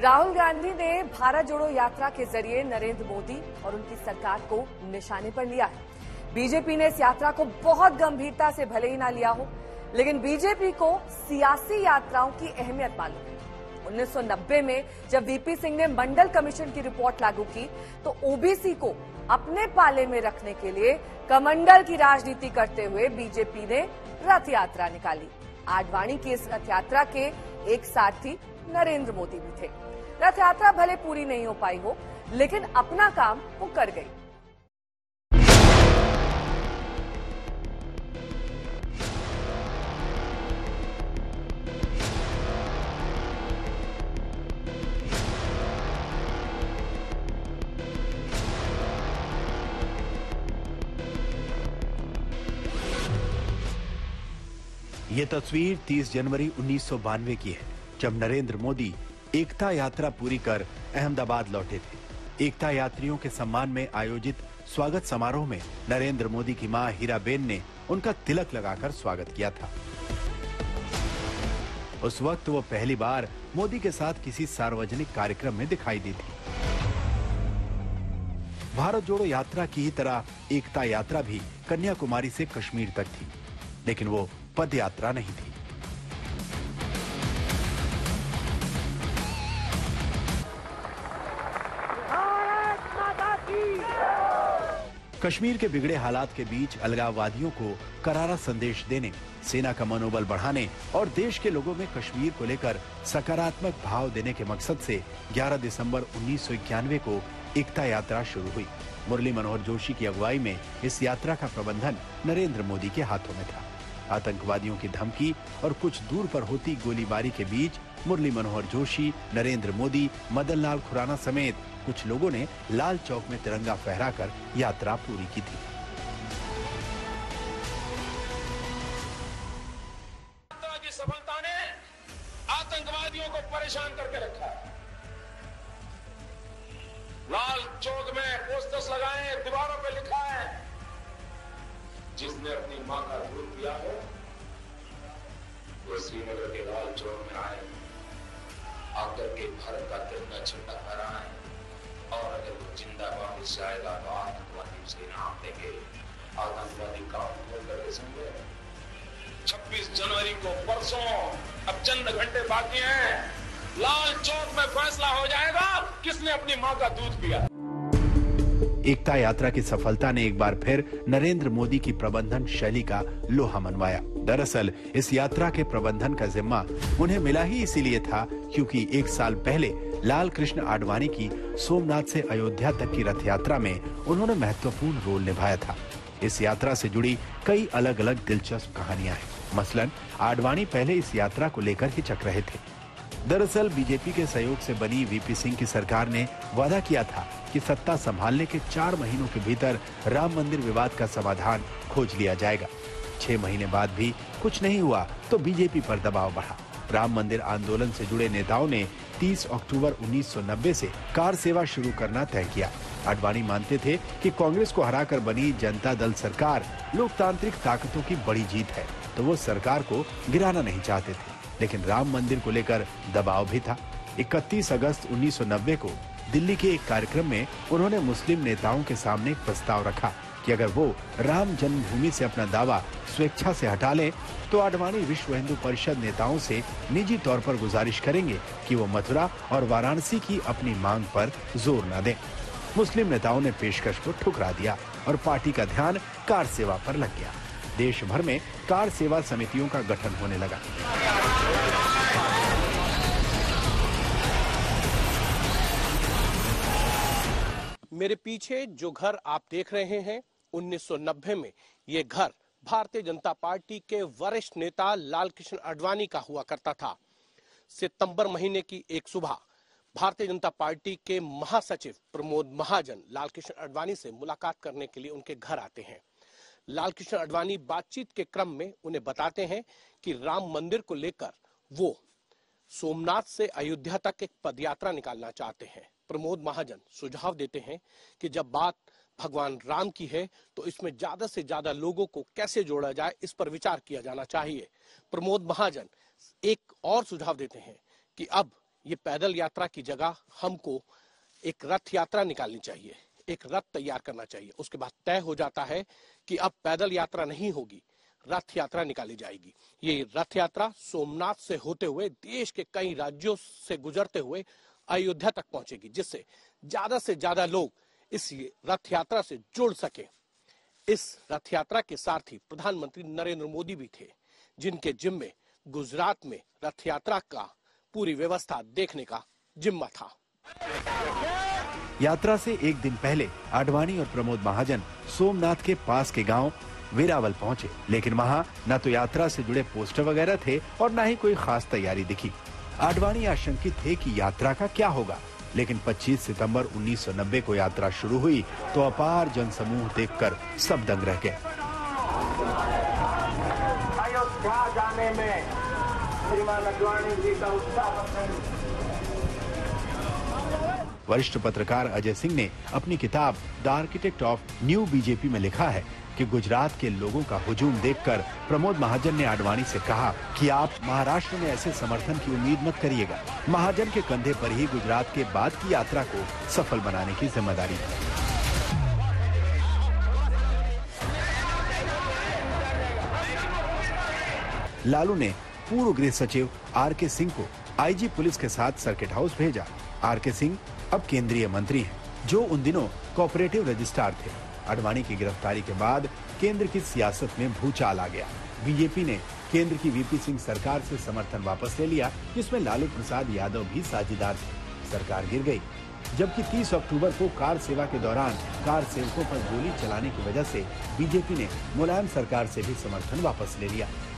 राहुल गांधी ने भारत जोड़ो यात्रा के जरिए नरेंद्र मोदी और उनकी सरकार को निशाने पर लिया है। बीजेपी ने इस यात्रा को बहुत गंभीरता से भले ही ना लिया हो, लेकिन बीजेपी को सियासी यात्राओं की अहमियत मालूम है। 1990 में जब वीपी सिंह ने मंडल कमीशन की रिपोर्ट लागू की तो ओबीसी को अपने पाले में रखने के लिए कमंडल की राजनीति करते हुए बीजेपी ने रथ यात्रा निकाली। आडवाणी की इस रथ यात्रा के एक सारथी नरेंद्र मोदी भी थे। रथ यात्रा भले पूरी नहीं हो पाई हो, लेकिन अपना काम वो कर गई। ये तस्वीर 30 जनवरी 1992 की है, जब नरेंद्र मोदी एकता यात्रा पूरी कर अहमदाबाद लौटे थे। एकता यात्रियों के सम्मान में आयोजित स्वागत समारोह में नरेंद्र मोदी की मां हीराबेन ने उनका तिलक लगाकर स्वागत किया था। उस वक्त वो पहली बार मोदी के साथ किसी सार्वजनिक कार्यक्रम में दिखाई दी थी। भारत जोड़ो यात्रा की ही तरह एकता यात्रा भी कन्याकुमारी से कश्मीर तक थी, लेकिन वो पद यात्रा नहीं थी। कश्मीर के बिगड़े हालात के बीच अलगाववादियों को करारा संदेश देने, सेना का मनोबल बढ़ाने और देश के लोगों में कश्मीर को लेकर सकारात्मक भाव देने के मकसद से 11 दिसंबर 1991 को एकता यात्रा शुरू हुई। मुरली मनोहर जोशी की अगुवाई में इस यात्रा का प्रबंधन नरेंद्र मोदी के हाथों में था। आतंकवादियों की धमकी और कुछ दूर पर होती गोलीबारी के बीच मुरली मनोहर जोशी, नरेंद्र मोदी, मदन लाल खुराना समेत कुछ लोगों ने लाल चौक में तिरंगा फहराकर यात्रा पूरी की थी। यात्रा की सफलता ने आतंकवादियों को परेशान करके रखा है। लाल चौक में पोस्टर्स लगाए हैं, दीवारों पे लिखा है, जिसने अपनी मां का दूध पिया हो वो श्रीनगर के लाल चौक में आए, आकर के भारत का तिरंगा झंडा फहराए, और अगर वो जिंदा वापस आएगा तो आतंकवादी उसे इनाम देंगे। आतंकवादी का उपयोग करके समझे। 26 जनवरी को परसों, अब चंद घंटे बाकी हैं, लाल चौक में फैसला हो जाएगा किसने अपनी मां का दूध पिया। एकता यात्रा की सफलता ने एक बार फिर नरेंद्र मोदी की प्रबंधन शैली का लोहा मनवाया। दरअसल इस यात्रा के प्रबंधन का जिम्मा उन्हें मिला ही इसीलिए था क्योंकि एक साल पहले लाल कृष्ण आडवाणी की सोमनाथ से अयोध्या तक की रथ यात्रा में उन्होंने महत्वपूर्ण रोल निभाया था। इस यात्रा से जुड़ी कई अलग अलग दिलचस्प कहानियां हैं। मसलन आडवाणी पहले इस यात्रा को लेकर हिचक रहे थे। दरअसल बीजेपी के सहयोग से बनी वीपी सिंह की सरकार ने वादा किया था कि सत्ता संभालने के 4 महीनों के भीतर राम मंदिर विवाद का समाधान खोज लिया जाएगा। 6 महीने बाद भी कुछ नहीं हुआ तो बीजेपी पर दबाव बढ़ा। राम मंदिर आंदोलन से जुड़े नेताओं ने 30 अक्टूबर 1990 से कार सेवा शुरू करना तय किया। आडवाणी मानते थे कि कांग्रेस को हराकर बनी जनता दल सरकार लोकतांत्रिक ताकतों की बड़ी जीत है, तो वो सरकार को गिराना नहीं चाहते थे, लेकिन राम मंदिर को लेकर दबाव भी था। 31 अगस्त 1990 को दिल्ली के एक कार्यक्रम में उन्होंने मुस्लिम नेताओं के सामने एक प्रस्ताव रखा कि अगर वो राम जन्मभूमि से अपना दावा स्वेच्छा से हटा लें तो आडवाणी विश्व हिंदू परिषद नेताओं से निजी तौर पर गुजारिश करेंगे कि वो मथुरा और वाराणसी की अपनी मांग पर जोर न दें। मुस्लिम नेताओं ने पेशकश को ठुकरा दिया और पार्टी का ध्यान कार सेवा पर लग गया। देश भर में कार सेवा समितियों का गठन होने लगा। मेरे पीछे जो घर आप देख रहे हैं, 1990 में ये घर भारतीय जनता पार्टी के वरिष्ठ नेता लालकृष्ण आडवाणी का हुआ करता था। सितंबर महीने की एक सुबह भारतीय जनता पार्टी के महासचिव प्रमोद महाजन लालकृष्ण आडवाणी से मुलाकात करने के लिए उनके घर आते हैं। लालकृष्ण आडवाणी बातचीत के क्रम में उन्हें बताते हैं कि राम मंदिर को लेकर वो सोमनाथ से अयोध्या तक एक पदयात्रा निकालना चाहते हैं। प्रमोद महाजन सुझाव देते हैं कि जब बात भगवान राम की है तो इसमें ज्यादा से ज्यादा लोगों को कैसे जोड़ा जाए, इस पर विचार किया जाना चाहिए। प्रमोद महाजन एक और सुझाव देते हैं कि अब ये पैदल यात्रा की जगह हमको एक रथ यात्रा निकालनी चाहिए, एक रथ तैयार करना चाहिए। उसके बाद तय हो जाता है कि अब पैदल यात्रा नहीं होगी, रथ यात्रा निकाली जाएगी। ये रथ यात्रा सोमनाथ से होते हुए देश के कई राज्यों से गुजरते हुए अयोध्या तक पहुंचेगी, जिससे से ज्यादा लोग इस रथ यात्रा से जुड़ सके। इस रथ यात्रा के साथ ही प्रधानमंत्री नरेंद्र मोदी भी थे, जिनके जिम्मे गुजरात में रथ यात्रा का पूरी व्यवस्था देखने का जिम्मा था। यात्रा से एक दिन पहले आडवाणी और प्रमोद महाजन सोमनाथ के पास के गांव वेरावल पहुंचे, लेकिन वहां न तो यात्रा से जुड़े पोस्टर वगैरह थे और न ही कोई खास तैयारी दिखी। आडवाणी आशंकित थे कि यात्रा का क्या होगा, लेकिन 25 सितंबर 1990 को यात्रा शुरू हुई तो अपार जनसमूह देखकर सब दंग रह गए। अयोध्या जाने में श्रीमान आडवाणी जी का उत्साह। वरिष्ठ पत्रकार अजय सिंह ने अपनी किताब the architect of new BJP में लिखा है कि गुजरात के लोगों का हुजूम देखकर प्रमोद महाजन ने आडवाणी से कहा कि आप महाराष्ट्र में ऐसे समर्थन की उम्मीद मत करिएगा। महाजन के कंधे पर ही गुजरात के बाद की यात्रा को सफल बनाने की जिम्मेदारी है। लालू ने पूर्व गृह सचिव आर.के. सिंह को आईजी पुलिस के साथ सर्किट हाउस भेजा। आर.के. सिंह अब केंद्रीय मंत्री हैं, जो उन दिनों कोऑपरेटिव रजिस्ट्रार थे। आडवाणी की गिरफ्तारी के बाद केंद्र की सियासत में भूचाल आ गया। बीजेपी ने केंद्र की वीपी सिंह सरकार से समर्थन वापस ले लिया, जिसमें लालू प्रसाद यादव भी साझेदार थे। सरकार गिर गई, जबकि 30 अक्टूबर को कार सेवा के दौरान कार सेवकों पर गोली चलाने की वजह से बीजेपी ने मुलायम सरकार से भी समर्थन वापस ले लिया।